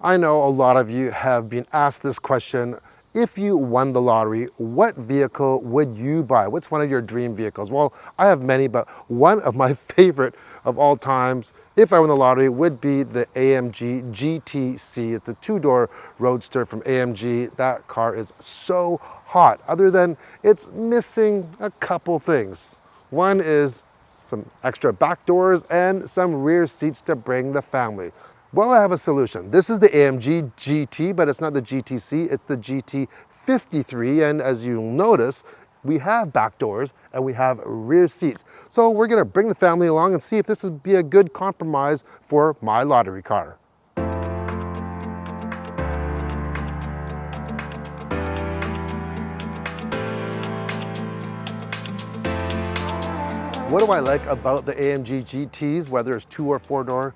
I know a lot of you have been asked this question. If you won the lottery, what vehicle would you buy? What's one of your dream vehicles? Well, I have many, but one of my favorite of all times, if I won the lottery, would be the AMG GTc. It's a two-door roadster from AMG. That car is so hot, other than it's missing a couple things. One is some extra back doors and some rear seats to bring the family. Well, I have a solution. This is the AMG GT, but it's not the GTc, it's the GT53. And as you'll notice, we have back doors and we have rear seats. So we're gonna bring the family along and see if this would be a good compromise for my lottery car. What do I like about the AMG GTs, whether it's 2 or 4 door?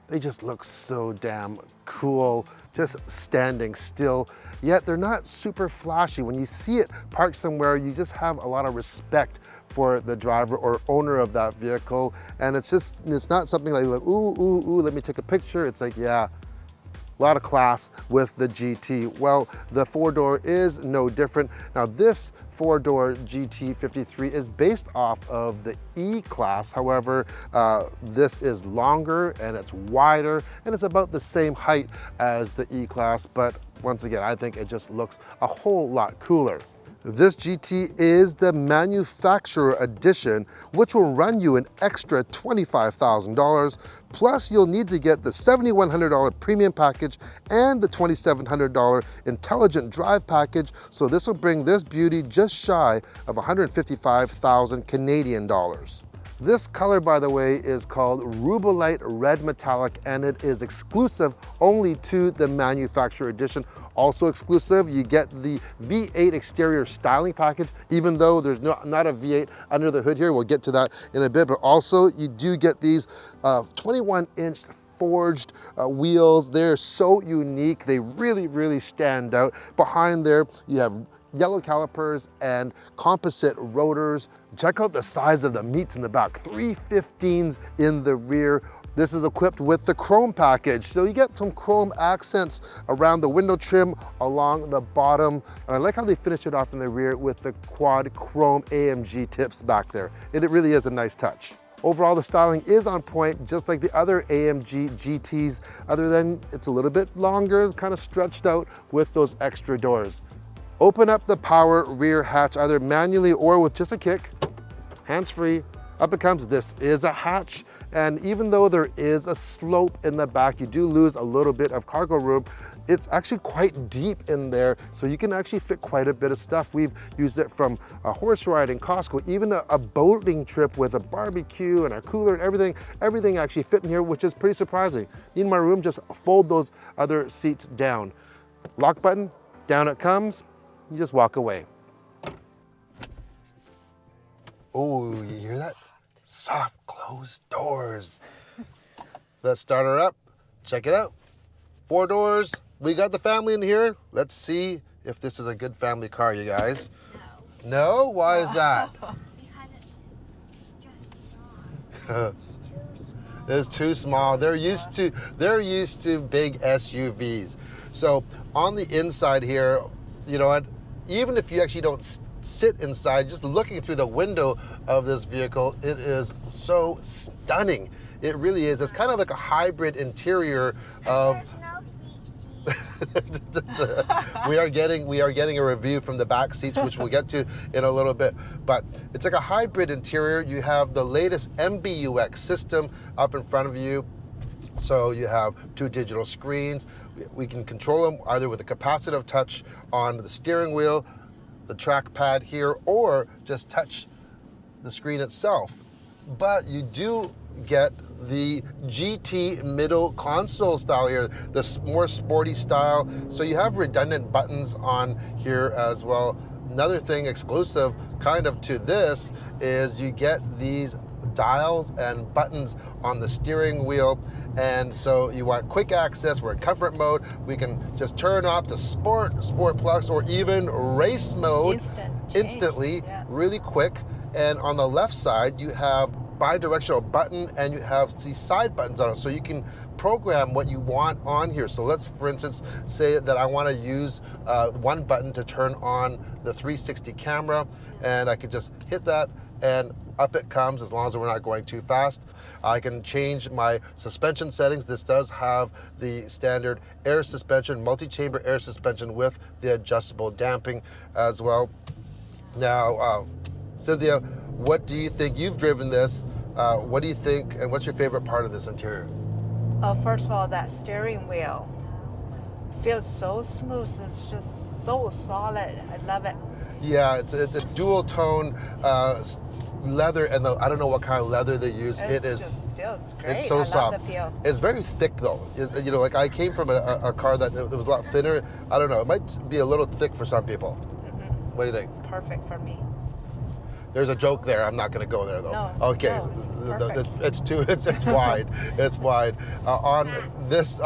They just look so damn cool, just standing still, yet they're not super flashy. When you see it parked somewhere, you just have a lot of respect for the driver or owner of that vehicle. And it's not something like, ooh, let me take a picture. It's like, yeah, a lot of class with the GT. Well, the 4-door is no different. Now this 4-door GT53 is based off of the E-Class. However, this is longer and it's wider and it's about the same height as the E-Class. But once again, I think it just looks a whole lot cooler. This GT is the manufacturer edition, which will run you an extra $25,000. Plus, you'll need to get the $7,100 premium package and the $2,700 intelligent drive package. So this will bring this beauty just shy of 155,000 Canadian dollars. This color, by the way, is called Rubellite Red Metallic, and it is exclusive only to the manufacturer edition. Also exclusive, you get the V8 exterior styling package, even though there's not a V8 under the hood here. We'll get to that in a bit, but also you do get these 21-inch forged wheels. They're so unique. They really stand out. Behind there, you have yellow calipers and composite rotors. Check out the size of the meats in the back. 315s in the rear. This is equipped with the chrome package. So you get some chrome accents around the window trim along the bottom. And I like how they finish it off in the rear with the quad chrome AMG tips back there. It really is a nice touch. Overall, the styling is on point, just like the other AMG GTs, other than it's a little bit longer, kind of stretched out with those extra doors. Open up the power rear hatch, either manually or with just a kick, hands-free, up it comes. This is a hatch, and even though there is a slope in the back, you do lose a little bit of cargo room. It's actually quite deep in there, so you can actually fit quite a bit of stuff. We've used it from a horse ride in Costco, even a boating trip with a barbecue and a cooler and everything actually fit in here, which is pretty surprising. Need my room, just fold those other seats down. Lock button, down it comes, you just walk away. Oh, you hear that? Soft closed doors. Let's start her up, check it out. 4 doors. We got the family in here. Let's see if this is a good family car, you guys. No. No? Why is that? Because it's too small. They're used to big SUVs. So on the inside here, you know what? Even if you actually don't sit inside, just looking through the window of this vehicle, it is so stunning. It really is. It's kind of like a hybrid interior of we are getting a review from the back seats, which we'll get to in a little bit, but it's like a hybrid interior. You have the latest MBUX system up in front of you, so you have 2 digital screens. We can control them either with a capacitive touch on the steering wheel, the trackpad here, or just touch the screen itself. But you do get the GT middle console style here, the more sporty style. So you have redundant buttons on here as well. Another thing exclusive kind of to this is you get these dials and buttons on the steering wheel. And so you want quick access, we're in comfort mode. We can just turn off to sport, sport plus, or even race mode instantly, yeah. Really quick. And on the left side, you have bi-directional button, and you have the side buttons on it, so you can program what you want on here. So let's, for instance, say that I want to use one button to turn on the 360 camera, and I could just hit that and up it comes, as long as we're not going too fast. I can change my suspension settings. This does have the standard air suspension, multi-chamber air suspension with the adjustable damping as well. Now, Cynthia, what do you think? You've driven this. What do you think, and what's your favorite part of this interior? First of all, that steering wheel feels so smooth. It's just so solid. I love it. Yeah, it's a dual tone leather, and I don't know what kind of leather they use. It just feels great. It's so soft. Love the feel. It's very thick though. You know, like I came from a car that it was a lot thinner. I don't know. It might be a little thick for some people. What do you think? Perfect for me. There's a joke there. I'm not going to go there though. No. Okay. No, it's wide. It's wide. On this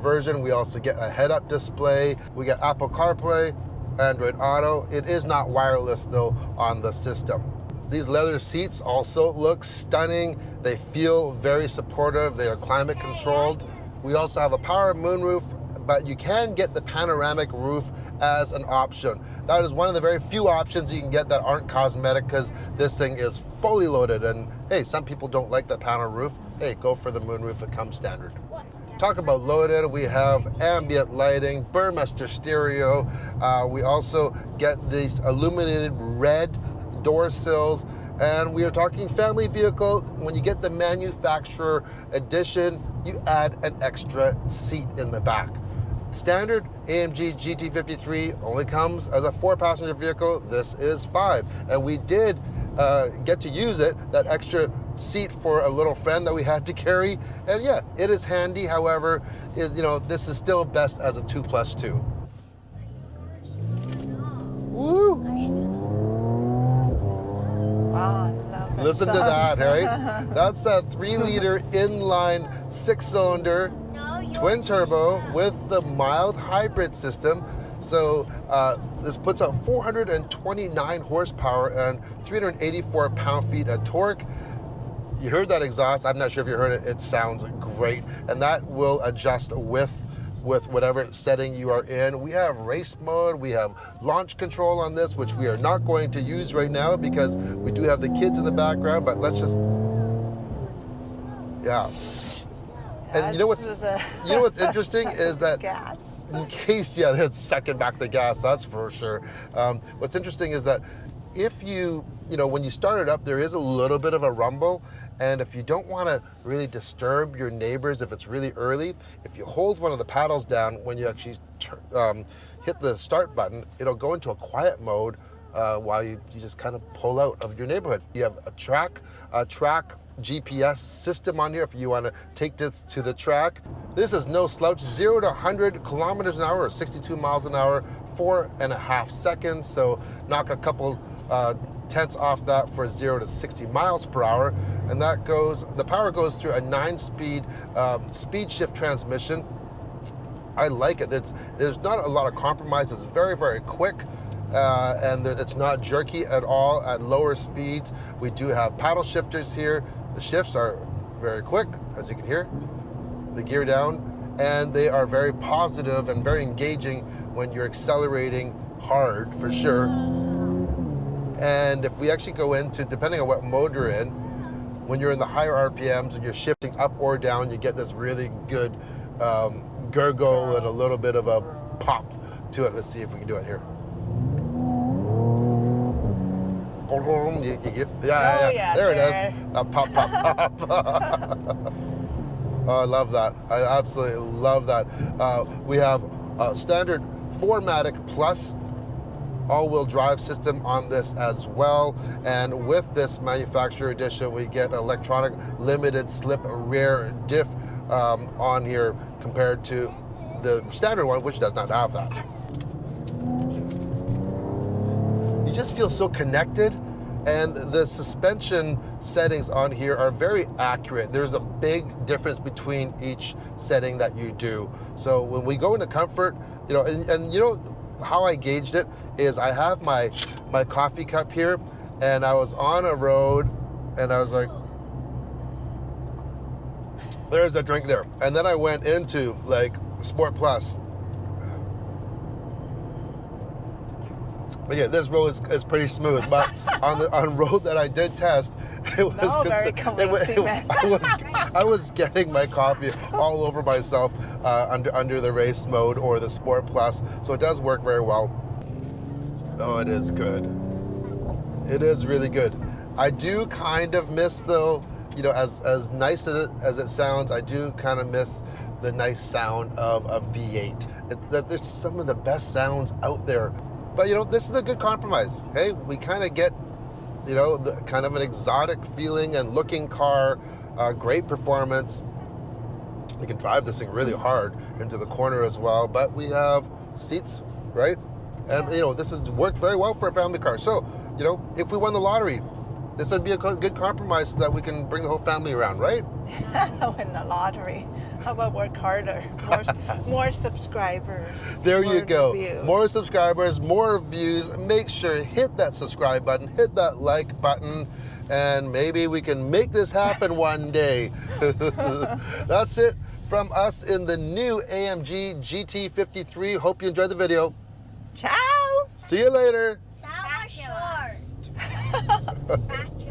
version, we also get a head-up display. We get Apple CarPlay, Android Auto. It is not wireless though on the system. These leather seats also look stunning. They feel very supportive. They are climate controlled. We also have a power moonroof, but you can get the panoramic roof as an option. That is one of the very few options you can get that aren't cosmetic, because this thing is fully loaded. And hey, some people don't like the panel roof. Hey, go for the moonroof, it comes standard. Talk about loaded, we have ambient lighting, Burmester stereo. We also get these illuminated red door sills, and we are talking family vehicle. When you get the manufacturer edition, you add an extra seat in the back. Standard AMG GT53 only comes as a 4-passenger vehicle. This is 5, and we did get to use it, that extra seat, for a little friend that we had to carry, and yeah, it is handy. However, you know, this is still best as a 2+2. Woo! Wow, I love it. Listen to that, right? That's a 3-liter inline 6-cylinder twin turbo with the mild hybrid system. So this puts out 429 horsepower and 384 pound-feet of torque. You heard that exhaust. I'm not sure if you heard it. It sounds great, and that will adjust with whatever setting you are in. We have race mode, we have launch control on this, which we are not going to use right now because we do have the kids in the background, but let's just, yeah. And you know what's interesting is that gas. in case, yeah, it's sucking back the gas, that's for sure. What's interesting is that if you know, when you start it up, there is a little bit of a rumble, and if you don't want to really disturb your neighbors, if it's really early, if you hold one of the paddles down when you actually hit the start button, it'll go into a quiet mode while you just kind of pull out of your neighborhood. You have a track GPS system on here if you want to take this to the track. This is no slouch. 0 to 100 kilometers an hour, or 62 miles an hour, 4.5 seconds. So knock a couple tenths off that for 0 to 60 miles per hour. And that goes, the power goes through a 9-speed speed shift transmission. I like it. There's not a lot of compromise. It's very, very quick. And it's not jerky at all at lower speeds. We do have paddle shifters here. The shifts are very quick, as you can hear. The gear down, and they are very positive and very engaging when you're accelerating hard, for sure. And if we actually go into, depending on what mode you're in, when you're in the higher RPMs and you're shifting up or down, you get this really good gurgle and a little bit of a pop to it. Let's see if we can do it here. Yeah, there it is. Pop, pop, pop. Oh, I love that. I absolutely love that. We have a standard 4MATIC Plus all-wheel drive system on this as well. And with this manufacturer edition, we get electronic limited slip rear diff on here compared to the standard one, which does not have that. You just feel so connected, and the suspension settings on here are very accurate. There's a big difference between each setting that you do. So when we go into comfort, you know, and you know how I gauged it is I have my coffee cup here, and I was on a road And I was like, there's a drink there. And then I went into like Sport Plus. But yeah, this road is pretty smooth, but on road that I did test, it was very convincing, man. I was getting my coffee all over myself under the race mode or the Sport Plus, so it does work very well. Oh, it is good. It is really good. I do kind of miss though, you know, as nice as it sounds, I do kind of miss the nice sound of a V8. There's some of the best sounds out there. But, you know, this is a good compromise. Hey, we kind of get, you know, kind of an exotic feeling and looking car, great performance. You can drive this thing really hard into the corner as well, but we have seats, right? And, you know, this has worked very well for a family car. So, you know, if we won the lottery, this would be a good compromise so that we can bring the whole family around, right? Win the lottery. How about work harder? More subscribers. There you go. Views. More subscribers, more views. Make sure to hit that subscribe button, hit that like button, and maybe we can make this happen one day. That's it from us in the new AMG GT53. Hope you enjoyed the video. Ciao. See you later. That was short. Spatula.